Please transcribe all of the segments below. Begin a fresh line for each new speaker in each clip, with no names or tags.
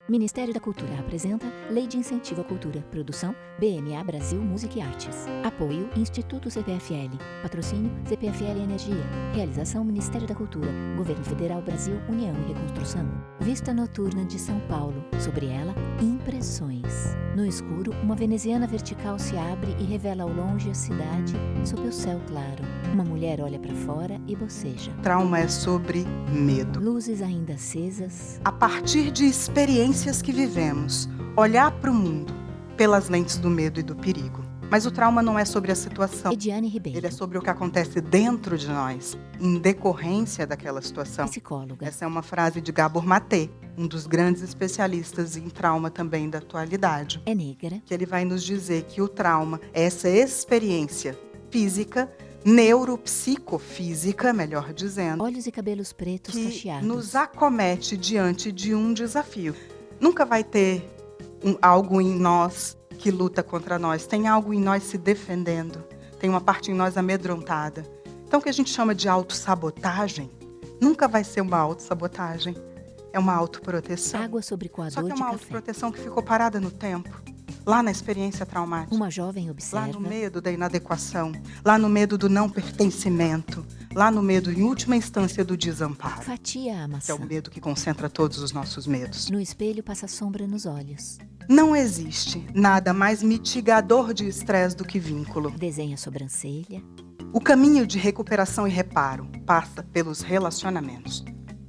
Ministério da Cultura apresenta Lei de Incentivo à Cultura. Produção BMA Brasil Music e Artes. Apoio Instituto CPFL. Patrocínio CPFL Energia. Realização Ministério da Cultura. Governo Federal Brasil, União e Reconstrução. Vista noturna de São Paulo. Sobre ela, impressões. No escuro, uma veneziana vertical se abre e revela ao longe a cidade sob o céu claro. Uma mulher olha para fora e boceja.
Trauma é sobre medo.
Luzes ainda acesas.
A partir de experiências que vivemos, olhar para o mundo pelas lentes do medo e do perigo. Mas o trauma não é sobre a situação.
Ediane Ribeiro.
Ele é sobre o que acontece dentro de nós, em decorrência daquela situação.
Psicóloga.
Essa é uma frase de Gabor Maté, um dos grandes especialistas em trauma também da atualidade.
É negra.
Que ele vai nos dizer que o trauma é essa experiência física, neuropsicofísica, melhor dizendo,
Olhos e cabelos pretos
que
cacheados.
nos acomete diante de um desafio. Nunca vai ter algo em nós que luta contra nós. Tem algo em nós se defendendo. Tem uma parte em nós amedrontada. Então, o que a gente chama de autossabotagem, nunca vai ser uma autossabotagem. É uma autoproteção.
Água sobre
Só
coador
que é
de
uma
café.
autoproteção que ficou parada no tempo. Lá na experiência traumática.
Uma jovem
Lá
observa.
no medo da inadequação. Lá no medo do não pertencimento. Lá no medo, em última instância, do desamparo.
Fatia a
Que é
maçã.
o medo que concentra todos os nossos medos.
No espelho passa sombra nos olhos.
Não existe nada mais mitigador de estresse do que vínculo.
Desenha a sobrancelha.
O caminho de recuperação e reparo passa pelos relacionamentos.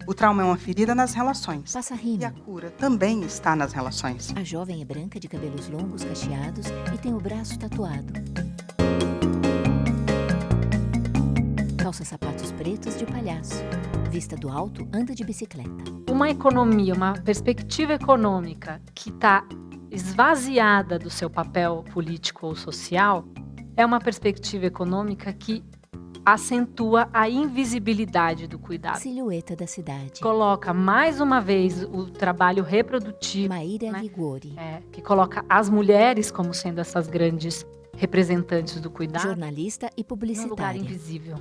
O trauma é uma ferida nas relações.
Passa
E a
rímel.
cura também está nas relações.
A jovem é branca de cabelos longos cacheados e tem o braço tatuado. Calça sapatos pretos de palhaço. Vista do alto, anda de bicicleta.
Uma economia, uma perspectiva econômica que está esvaziada do seu papel político ou social, é uma perspectiva econômica que acentua a invisibilidade do cuidado.
Silhueta da cidade.
Coloca mais uma vez o trabalho reprodutivo,
Maíra
né?
Ligori.
Que coloca as mulheres como sendo essas grandes representantes do cuidado,
Jornalista e
num lugar
publicitária.
invisível,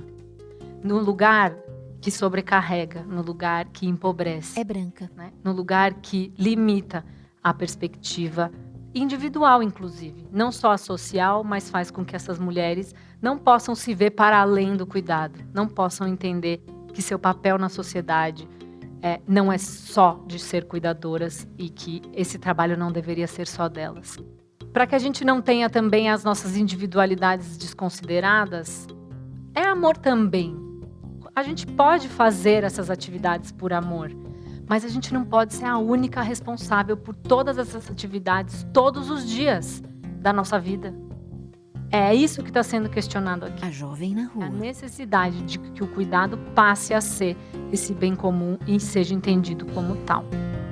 num lugar que sobrecarrega, no lugar que empobrece.
É branca.
Né? No lugar que limita a perspectiva individual, inclusive. Não só a social, mas faz com que essas mulheres não possam se ver para além do cuidado, não possam entender que seu papel na sociedade não é só de ser cuidadoras e que esse trabalho não deveria ser só delas. Para que a gente não tenha também as nossas individualidades desconsideradas, é amor também. A gente pode fazer essas atividades por amor, mas a gente não pode ser a única responsável por todas essas atividades todos os dias da nossa vida. É isso que está sendo questionado aqui.
A jovem na rua.
A necessidade de que o cuidado passe a ser esse bem comum e seja entendido como tal.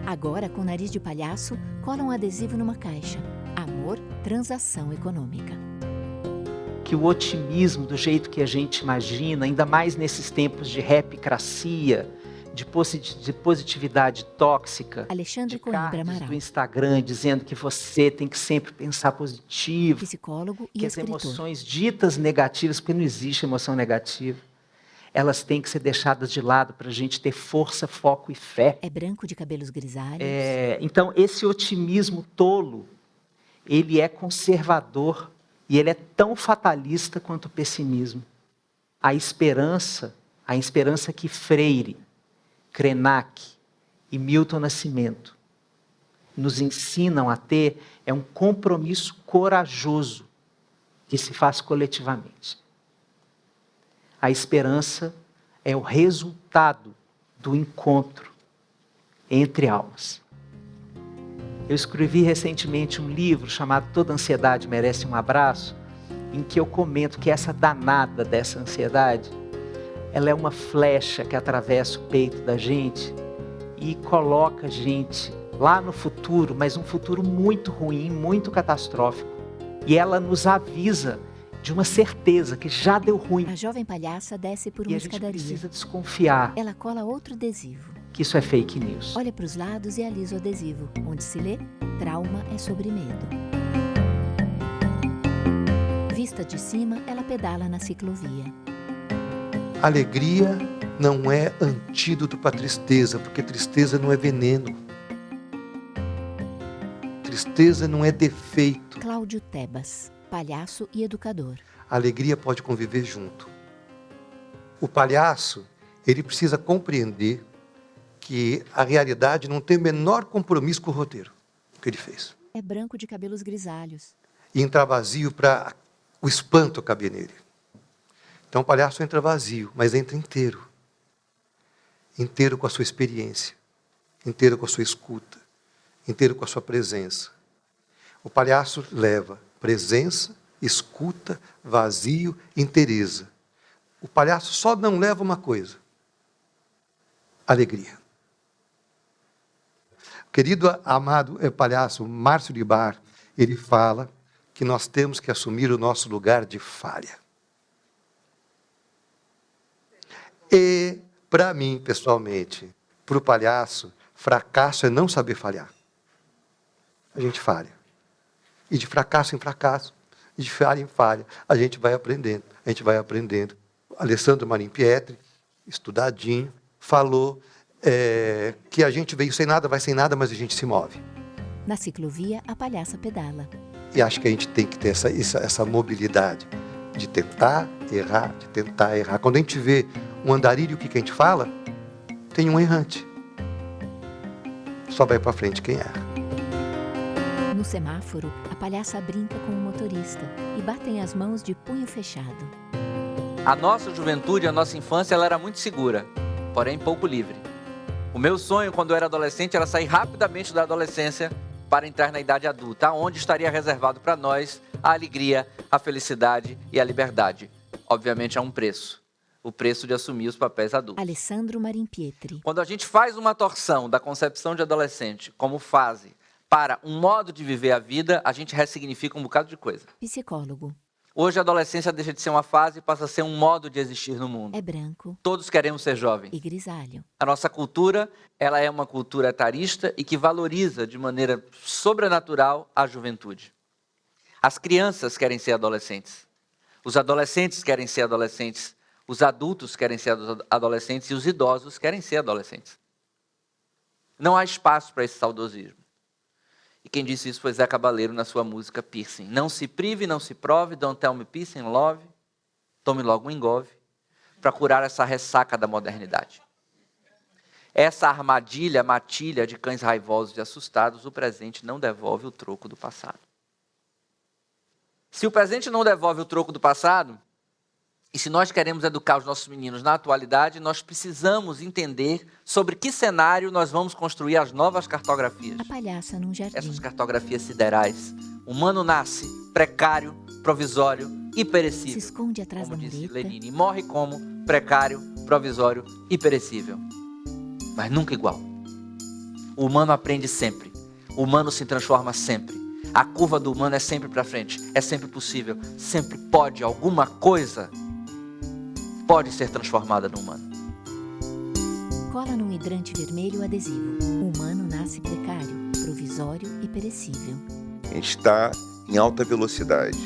Agora, com nariz de palhaço, cola um adesivo numa caixa. Amor, transação econômica.
Que o otimismo, do jeito que a gente imagina, ainda mais nesses tempos de rapcracia, de positividade tóxica,
Alexandre
de
Coimbra
cards
Amaral.
do Instagram dizendo que você tem que sempre pensar positivo,
Psicólogo e
que as
escritor.
emoções ditas negativas, porque não existe emoção negativa, elas têm que ser deixadas de lado para a gente ter força, foco e fé.
É branco de cabelos grisalhos.
Então, esse otimismo tolo, ele é conservador e ele é tão fatalista quanto o pessimismo. A esperança que Freire, Krenak e Milton Nascimento nos ensinam a ter é um compromisso corajoso que se faz coletivamente. A esperança é o resultado do encontro entre almas. Eu escrevi recentemente um livro chamado Toda Ansiedade Merece um Abraço, em que eu comento que essa danada dessa ansiedade, ela é uma flecha que atravessa o peito da gente e coloca a gente lá no futuro, mas um futuro muito ruim, muito catastrófico. E ela nos avisa de uma certeza que já deu ruim.
A jovem palhaça desce por
E
uma
a gente
escadaria.
precisa desconfiar
Ela cola outro adesivo.
que isso é fake news.
Olha para os lados e alisa o adesivo, onde se lê: trauma é sobre medo. Vista de cima, ela pedala na ciclovia.
Alegria não é antídoto para tristeza, porque tristeza não é veneno. tristeza não é defeito.
Cláudio Tebas, palhaço e educador.
A alegria pode conviver junto. O palhaço, ele precisa compreender que a realidade não tem o menor compromisso com o roteiro que ele fez.
É branco de cabelos grisalhos.
E entra vazio para o espanto caber nele. Então o palhaço entra vazio, mas entra inteiro. Inteiro com a sua experiência, inteiro com a sua escuta, inteiro com a sua presença. O palhaço leva presença, escuta, vazio, inteireza. O palhaço só não leva uma coisa: alegria. O querido amado palhaço Márcio de Bar, ele fala que nós temos que assumir o nosso lugar de falha. E, para mim, pessoalmente, para o palhaço, fracasso é não saber falhar. A gente falha. E de fracasso em fracasso, e de falha em falha, a gente vai aprendendo. A gente vai aprendendo. Alessandro Marim Pietri, estudadinho, falou que a gente veio sem nada, vai sem nada, mas a gente se move.
Na ciclovia, a palhaça pedala.
E acho que a gente tem que ter essa mobilidade de tentar, errar, de tentar, errar. Quando a gente vê um andarilho, o que a gente fala? Tem um errante. Só vai para frente quem erra.
No semáforo, a palhaça brinca com o motorista e batem as mãos de punho fechado.
A nossa juventude, a nossa infância, ela era muito segura, porém pouco livre. O meu sonho, quando eu era adolescente, era sair rapidamente da adolescência para entrar na idade adulta, onde estaria reservado para nós a alegria, a felicidade e a liberdade. Obviamente, há um preço. O preço de assumir os papéis adultos.
Alessandro Marim Pietri.
Quando a gente faz uma torção da concepção de adolescente como fase para um modo de viver a vida, a gente ressignifica um bocado de coisa.
Psicólogo.
Hoje a adolescência deixa de ser uma fase e passa a ser um modo de existir no mundo.
É branco.
Todos queremos ser jovens.
E grisalho.
A nossa cultura, ela é uma cultura etarista e que valoriza de maneira sobrenatural a juventude. As crianças querem ser adolescentes. Os adolescentes querem ser adolescentes. Os adultos querem ser adolescentes e os idosos querem ser adolescentes. Não há espaço para esse saudosismo. E quem disse isso foi Zé Cabaleiro na sua música Piercing. Não se prive, não se prove, don't tell me peace and love. Tome logo um engove para curar essa ressaca da modernidade. Essa armadilha, matilha de cães raivosos e assustados, o presente não devolve o troco do passado. Se o presente não devolve o troco do passado, e se nós queremos educar os nossos meninos na atualidade, nós precisamos entender sobre que cenário nós vamos construir as novas cartografias.
A palhaça num jardim.
Essas cartografias siderais. O humano nasce precário, provisório e perecível.
Se esconde atrás
como
da
disse
mureta.
Lenine, morre como precário, provisório e perecível. Mas nunca igual. O humano aprende sempre. O humano se transforma sempre. A curva do humano é sempre para frente. É sempre possível. Sempre pode alguma coisa pode ser transformada no humano.
Cola num hidrante vermelho adesivo. O humano nasce precário, provisório e perecível.
A gente está em alta velocidade.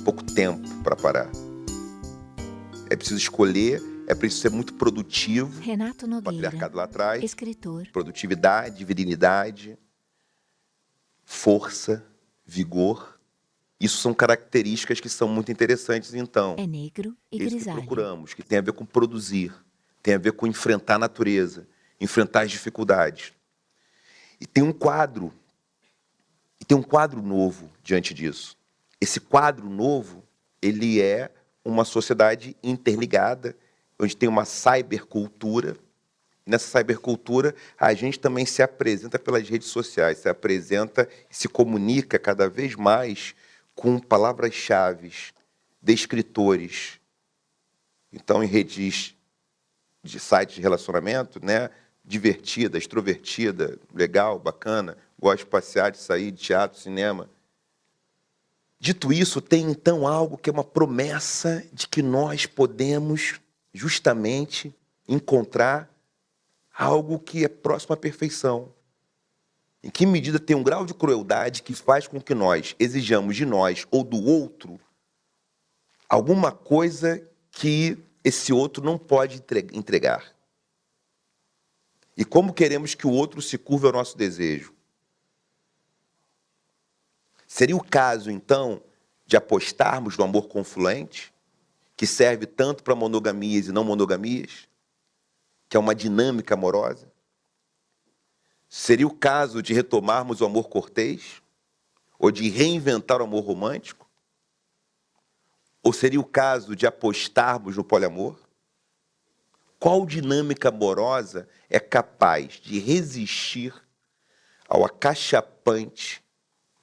Pouco tempo para parar. É preciso escolher, é preciso ser muito produtivo.
Renato Nogueira.
Patriarcado lá atrás.
Escritor.
Produtividade, virilidade, força, vigor. Isso são características que são muito interessantes, então.
É negro e
Isso que
grisalho.
procuramos, que tem a ver com produzir, tem a ver com enfrentar a natureza, enfrentar as dificuldades. E tem um quadro novo diante disso. Esse quadro novo, ele é uma sociedade interligada, onde tem uma cybercultura. Nessa cybercultura, a gente também se apresenta pelas redes sociais, se apresenta e se comunica cada vez mais com palavras-chave, descritores. Então, em redes de sites de relacionamento, né? Divertida, extrovertida, legal, bacana, gosto de passear, de sair, de teatro, cinema. Dito isso, tem então algo que é uma promessa de que nós podemos justamente encontrar algo que é próximo à perfeição. Em que medida tem um grau de crueldade que faz com que nós exijamos de nós ou do outro alguma coisa que esse outro não pode entregar. E como queremos que o outro se curve ao nosso desejo? Seria o caso, então, de apostarmos no amor confluente, que serve tanto para monogamias e não monogamias, que é uma dinâmica amorosa? Seria o caso de retomarmos o amor cortês? Ou de reinventar o amor romântico? Ou seria o caso de apostarmos no poliamor? Qual dinâmica amorosa é capaz de resistir ao acachapante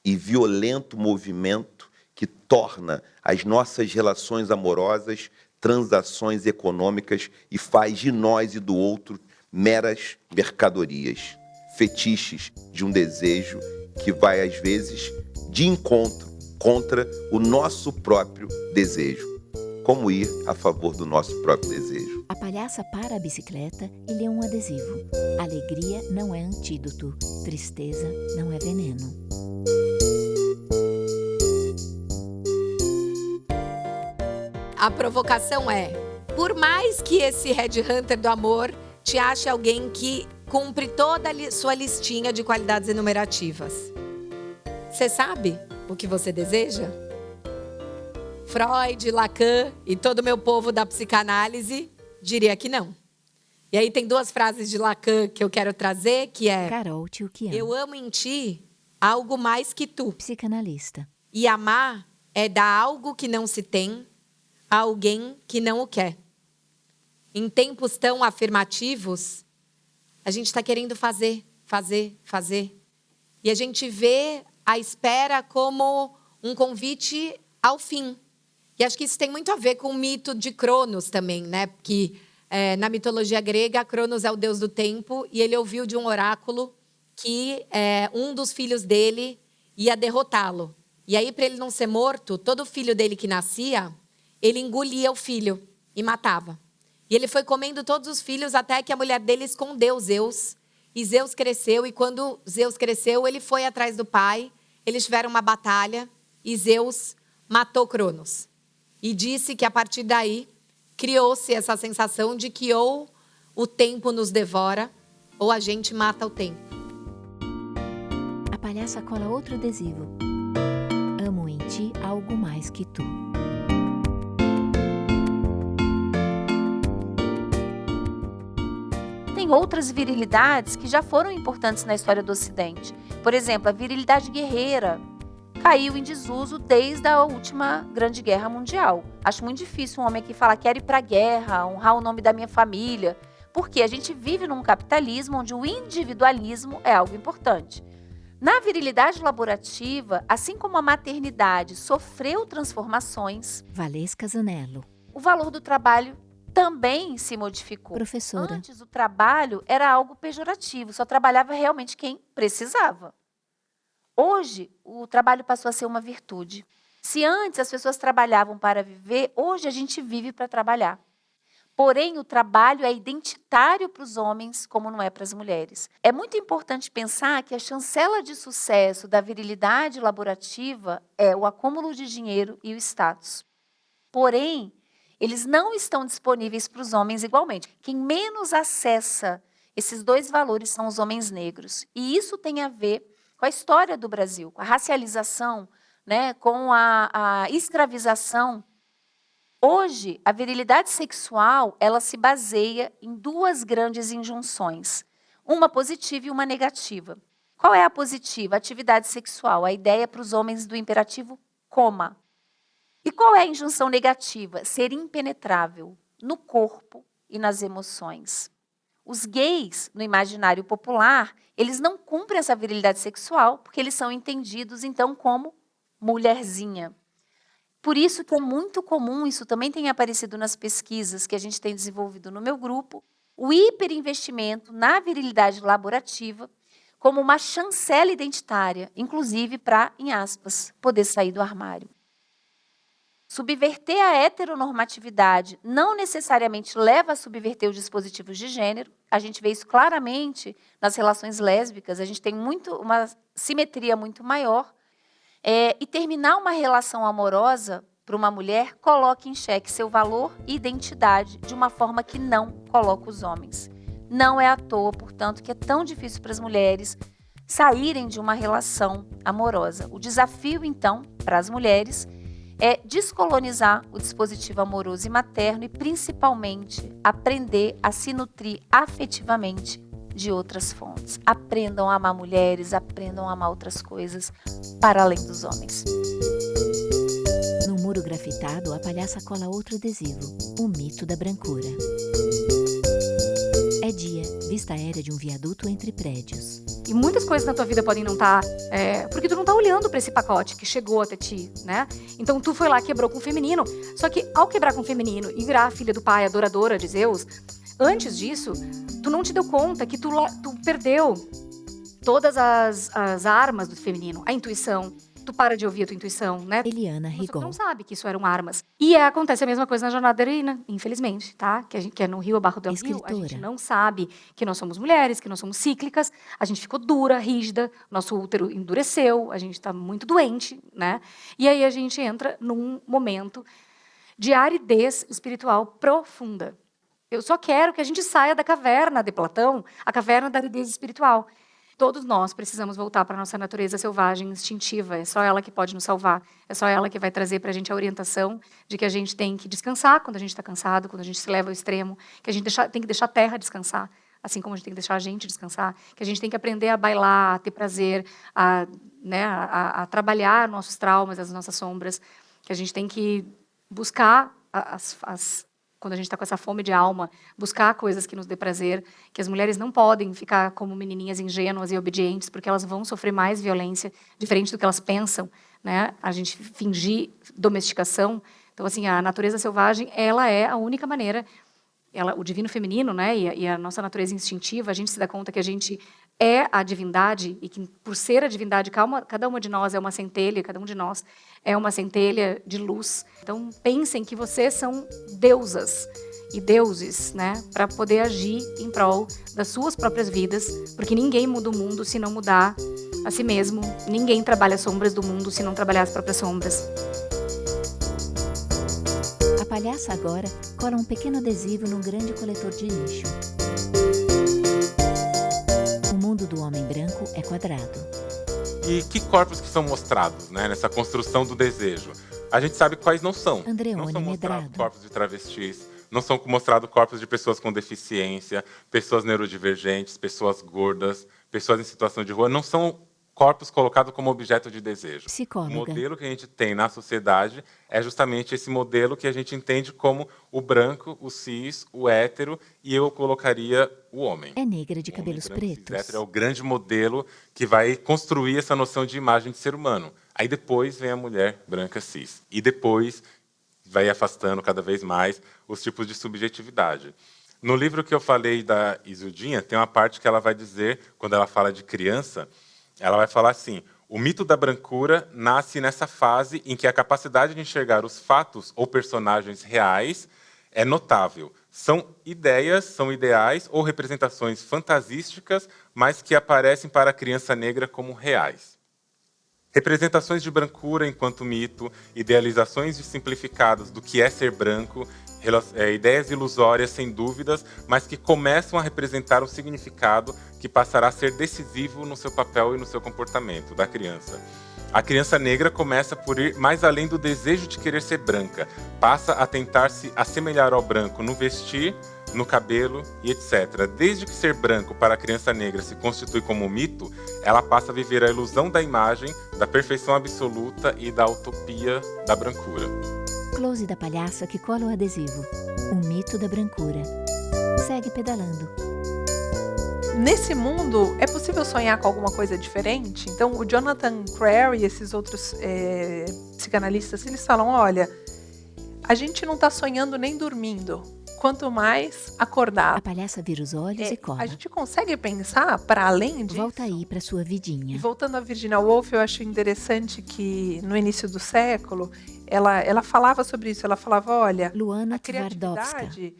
e violento movimento que torna as nossas relações amorosas transações econômicas e faz de nós e do outro meras mercadorias, fetiches de um desejo que vai, às vezes, de encontro contra o nosso próprio desejo? Como ir a favor do nosso próprio desejo?
A palhaça para a bicicleta e lê um adesivo. Alegria não é antídoto, tristeza não é veneno.
A provocação é: por mais que esse headhunter do amor te ache alguém que cumpre toda a sua listinha de qualidades enumerativas, você sabe o que você deseja? Freud, Lacan e todo o meu povo da psicanálise diria que não. E aí tem duas frases de Lacan que eu quero trazer, que é:
Carol Tchoukian,
eu amo em ti algo mais que tu.
psicanalista.
E amar é dar algo que não se tem a alguém que não o quer. Em tempos tão afirmativos, a gente está querendo fazer. E a gente vê a espera como um convite ao fim. E acho que isso tem muito a ver com o mito de Cronos também, né? Porque na mitologia grega, Cronos é o deus do tempo e ele ouviu de um oráculo que um dos filhos dele ia derrotá-lo. E aí, para ele não ser morto, todo filho dele que nascia, ele engolia o filho e matava. E ele foi comendo todos os filhos até que a mulher dele escondeu Zeus. E Zeus cresceu, e quando Zeus cresceu, ele foi atrás do pai. Eles tiveram uma batalha e Zeus matou Cronos. E disse que, a partir daí, criou-se essa sensação de que ou o tempo nos devora, ou a gente mata o tempo.
A palhaça cola outro adesivo. Amo em ti algo mais que tu.
Tem outras virilidades que já foram importantes na história do Ocidente. Por exemplo, a virilidade guerreira caiu em desuso desde a última Grande Guerra Mundial. Acho muito difícil um homem aqui falar: quero ir para a guerra, honrar o nome da minha família, porque a gente vive num capitalismo onde o individualismo é algo importante. Na virilidade laborativa, assim como a maternidade sofreu transformações,
Valesca Zanello,
o valor do trabalho também se modificou.
professora.
Antes, o trabalho era algo pejorativo, só trabalhava realmente quem precisava. Hoje, o trabalho passou a ser uma virtude. Se antes as pessoas trabalhavam para viver, hoje a gente vive para trabalhar. Porém, o trabalho é identitário para os homens, como não é para as mulheres. É muito importante pensar que a chancela de sucesso da virilidade laborativa é o acúmulo de dinheiro e o status. Porém, eles não estão disponíveis para os homens igualmente. Quem menos acessa esses dois valores são os homens negros. E isso tem a ver com a história do Brasil, com a racialização, né, com a escravização. Hoje, a virilidade sexual, ela se baseia em duas grandes injunções, uma positiva e uma negativa. Qual é a positiva? A atividade sexual, a ideia para os homens do imperativo coma. E qual é a injunção negativa? Ser impenetrável no corpo e nas emoções. Os gays, no imaginário popular, eles não cumprem essa virilidade sexual porque eles são entendidos, então, como mulherzinha. Por isso que é muito comum, isso também tem aparecido nas pesquisas que a gente tem desenvolvido no meu grupo, o hiperinvestimento na virilidade laborativa como uma chancela identitária, inclusive para, em aspas, poder sair do armário. Subverter a heteronormatividade não necessariamente leva a subverter os dispositivos de gênero. A gente vê isso claramente nas relações lésbicas, a gente tem uma simetria muito maior. E terminar uma relação amorosa para uma mulher coloca em xeque seu valor e identidade de uma forma que não coloca os homens. Não é à toa, portanto, que é tão difícil para as mulheres saírem de uma relação amorosa. O desafio, então, para as mulheres é descolonizar o dispositivo amoroso e materno e, principalmente, aprender a se nutrir afetivamente de outras fontes. Aprendam a amar mulheres, aprendam a amar outras coisas para além dos homens.
No muro grafitado, a palhaça cola outro adesivo, o mito da brancura. É dia, vista aérea de um viaduto entre prédios.
E muitas coisas na tua vida podem não estar... porque tu não tá olhando para esse pacote que chegou até ti, né? Então tu foi lá, quebrou com o feminino. Só que ao quebrar com o feminino e virar a filha do pai, adoradora de Zeus, antes disso, tu não te deu conta que tu perdeu todas as armas do feminino. A intuição. Tu para de ouvir a tua intuição, né?
Eliana
Você
Rigon.
não sabe que isso eram armas. E acontece a mesma coisa na jornada da heroína, infelizmente, tá? Que é no Rio, a Barro do Rio. A
Escritora.
gente não sabe que nós somos mulheres, que nós somos cíclicas. A gente ficou dura, rígida, nosso útero endureceu, a gente está muito doente, né? E aí a gente entra num momento de aridez espiritual profunda. Eu só quero que a gente saia da caverna de Platão, a caverna da aridez espiritual. Todos nós precisamos voltar para a nossa natureza selvagem, instintiva. É só ela que pode nos salvar. É só ela que vai trazer para a gente a orientação de que a gente tem que descansar quando a gente está cansado, quando a gente se leva ao extremo, que a gente tem que deixar a terra descansar, assim como a gente tem que deixar a gente descansar, que a gente tem que aprender a bailar, a ter prazer, a trabalhar nossos traumas, as nossas sombras, que a gente tem que buscar quando a gente está com essa fome de alma, buscar coisas que nos dê prazer, que as mulheres não podem ficar como menininhas ingênuas e obedientes, porque elas vão sofrer mais violência, diferente do que elas pensam, né? A gente fingir domesticação. Então, assim, a natureza selvagem, ela é a única maneira, o divino feminino, né? E a nossa natureza instintiva, a gente se dá conta que a gente é a divindade e que, por ser a divindade, cada uma de nós é uma centelha, cada um de nós é uma centelha de luz. Então, pensem que vocês são deusas e deuses, né, para poder agir em prol das suas próprias vidas, porque ninguém muda o mundo se não mudar a si mesmo, ninguém trabalha as sombras do mundo se não trabalhar as próprias sombras.
A palhaça agora cola um pequeno adesivo num grande coletor de lixo. O mundo do homem branco é quadrado.
E que corpos que são mostrados, né, nessa construção do desejo? A gente sabe quais não são.
Andreone
Não são mostrados
Medrado.
corpos de travestis, não são mostrados corpos de pessoas com deficiência, pessoas neurodivergentes, pessoas gordas, pessoas em situação de rua. Não são corpos colocados como objeto de desejo. O
Psicóloga.
modelo que a gente tem na sociedade é justamente esse modelo que a gente entende como o branco, o cis, o hétero, e eu colocaria o homem.
É negra de
O homem
cabelos
branco, cis,
pretos.
hétero é o grande modelo que vai construir essa noção de imagem de ser humano. Aí depois vem a mulher branca cis. E depois vai afastando cada vez mais os tipos de subjetividade. No livro que eu falei da Isildinha, tem uma parte que ela vai dizer, quando ela fala de criança, ela vai falar assim: o mito da brancura nasce nessa fase em que a capacidade de enxergar os fatos ou personagens reais é notável. São ideias, são ideais ou representações fantasísticas, mas que aparecem para a criança negra como reais. Representações de brancura enquanto mito, idealizações simplificadas do que é ser branco, ideias ilusórias, sem dúvidas, mas que começam a representar um significado que passará a ser decisivo no seu papel e no seu comportamento da criança. A criança negra começa por ir mais além do desejo de querer ser branca, passa a tentar se assemelhar ao branco no vestir, no cabelo e etc. Desde que ser branco para a criança negra se constitui como um mito, ela passa a viver a ilusão da imagem, da perfeição absoluta e da utopia da brancura.
Close da palhaça que cola o adesivo. O mito da brancura. Segue pedalando.
Nesse mundo, é possível sonhar com alguma coisa diferente? Então, o Jonathan Crary e esses outros psicanalistas, eles falam, olha, a gente não está sonhando nem dormindo, quanto mais acordado.
A palhaça vira os olhos e cola.
A gente consegue pensar para além disso?
Volta aí para sua
E
vidinha.
voltando a Virginia Woolf, eu acho interessante que no início do século, ela falava sobre isso, ela falava, olha,
Luana
a
Twardowska,
criatividade,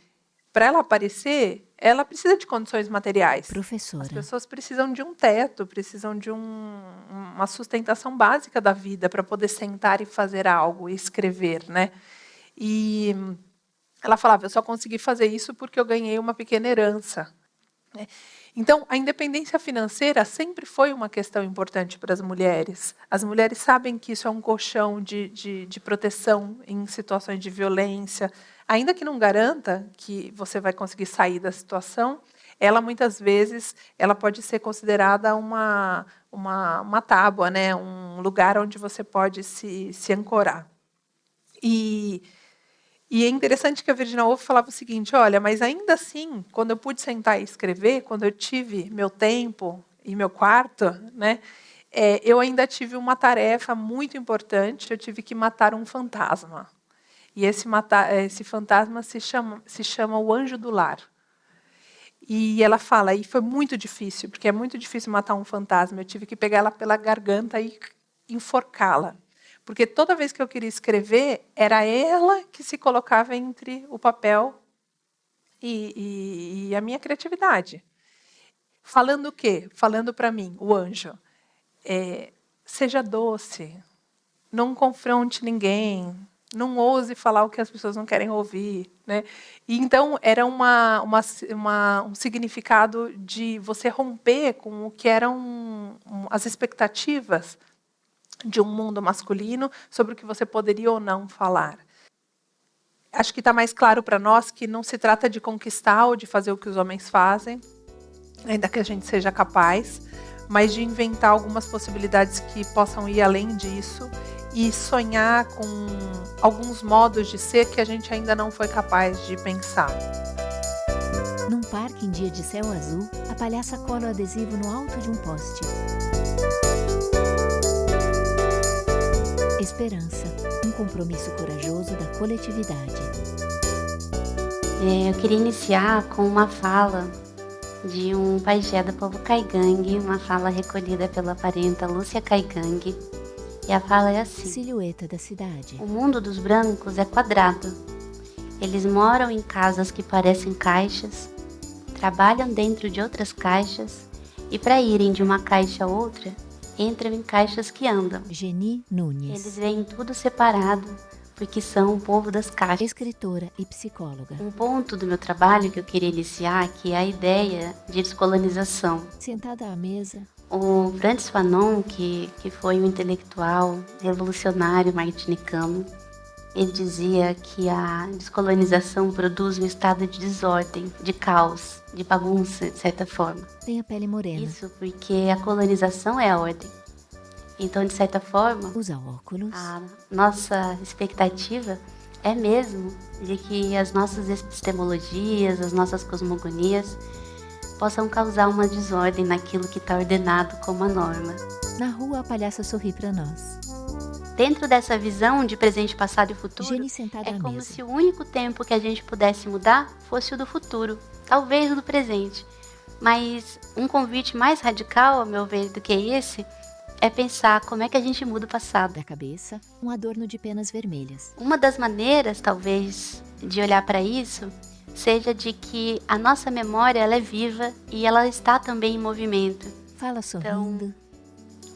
para ela aparecer, ela precisa de condições materiais.
professora.
As pessoas precisam de um teto, precisam de uma sustentação básica da vida para poder sentar e fazer algo, e escrever, né? E ela falava, eu só consegui fazer isso porque eu ganhei uma pequena herança, né? Então, a independência financeira sempre foi uma questão importante para as mulheres. As mulheres sabem que isso é um colchão de proteção em situações de violência. Ainda que não garanta que você vai conseguir sair da situação, ela muitas vezes ela pode ser considerada uma tábua, né? Um lugar onde você pode se ancorar. E é interessante que a Virginia Woolf falava o seguinte, olha, mas ainda assim, quando eu pude sentar e escrever, quando eu tive meu tempo e meu quarto, né, eu ainda tive uma tarefa muito importante, eu tive que matar um fantasma. E esse fantasma se chama o anjo do lar. E ela fala, e foi muito difícil, porque é muito difícil matar um fantasma, eu tive que pegar ela pela garganta e enforcá-la. Porque toda vez que eu queria escrever, era ela que se colocava entre o papel e a minha criatividade. Falando o quê? Falando para mim, o anjo. Seja doce, não confronte ninguém, não ouse falar o que as pessoas não querem ouvir. Né? E então, era um significado de você romper com o que eram as expectativas de um mundo masculino sobre o que você poderia ou não falar. Acho que está mais claro para nós que não se trata de conquistar ou de fazer o que os homens fazem, ainda que a gente seja capaz, mas de inventar algumas possibilidades que possam ir além disso e sonhar com alguns modos de ser que a gente ainda não foi capaz de pensar.
Num parque em dia de céu azul, a palhaça cola o adesivo no alto de um poste. Esperança, um compromisso corajoso da coletividade.
Eu queria iniciar com uma fala de um pajé do povo Caigangue, uma fala recolhida pela parenta Lúcia Caigangue. E a fala é assim:
Silhueta da cidade.
O mundo dos brancos é quadrado. Eles moram em casas que parecem caixas, trabalham dentro de outras caixas e para irem de uma caixa a outra, entram em caixas que andam.
Geni Nunes.
Eles veem tudo separado, porque são o povo das caixas.
Escritora e psicóloga.
Um ponto do meu trabalho que eu queria iniciar aqui é a ideia de descolonização.
Sentada à mesa.
O Frantz Fanon, que foi um intelectual revolucionário martinicano, ele dizia que a descolonização produz um estado de desordem, de caos, de bagunça, de certa forma.
Tem a pele morena.
Isso porque a colonização é a ordem. Então, de certa forma,
usa óculos.
A nossa expectativa é mesmo de que as nossas epistemologias, as nossas cosmogonias possam causar uma desordem naquilo que está ordenado como a norma.
Na rua, a palhaça sorri para nós.
Dentro dessa visão de presente, passado e futuro,
é
como se o único tempo que a gente pudesse mudar fosse o do futuro, talvez o do presente. Mas um convite mais radical, a meu ver, do que esse, é pensar como é que a gente muda o passado.
Da cabeça, um adorno de penas vermelhas.
Uma das maneiras, talvez, de olhar para isso, seja de que a nossa memória ela é viva e ela está também em movimento.
Fala sorrindo.
Então,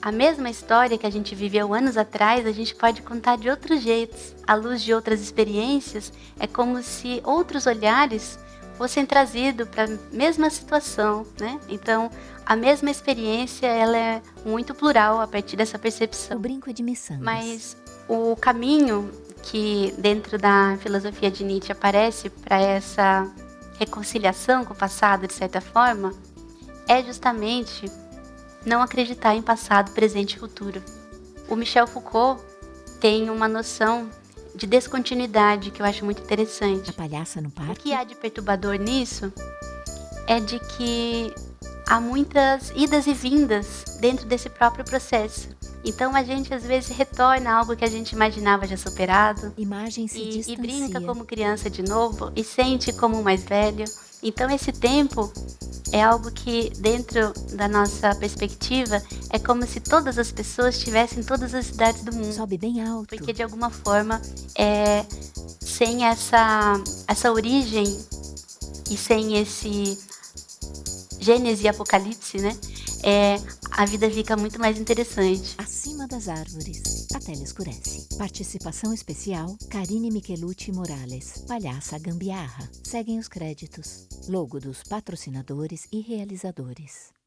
a mesma história que a gente viveu anos atrás, a gente pode contar de outros jeitos. À luz de outras experiências, é como se outros olhares fossem trazidos para a mesma situação, né? Então, a mesma experiência, ela é muito plural a partir dessa percepção.
O brinco é de miçangas.
Mas o caminho que dentro da filosofia de Nietzsche aparece para essa reconciliação com o passado, de certa forma, é justamente não acreditar em passado, presente e futuro. O Michel Foucault tem uma noção de descontinuidade que eu acho muito interessante.
A palhaça no parque.
O que há de perturbador nisso é de que há muitas idas e vindas dentro desse próprio processo. Então a gente às vezes retorna a algo que a gente imaginava já superado.
Imagem se distancia.
E brinca como criança de novo e sente como um mais velho. Então esse tempo é algo que dentro da nossa perspectiva é como se todas as pessoas tivessem todas as idades do mundo.
Sobe bem alto.
Porque de alguma forma sem essa origem e sem esse Gênesis e Apocalipse, né? A vida fica muito mais interessante.
Acima das árvores. A tela escurece. Participação especial, Karine Michelucci Morales, Palhaça Gambiarra. Seguem os créditos. Logo dos patrocinadores e realizadores.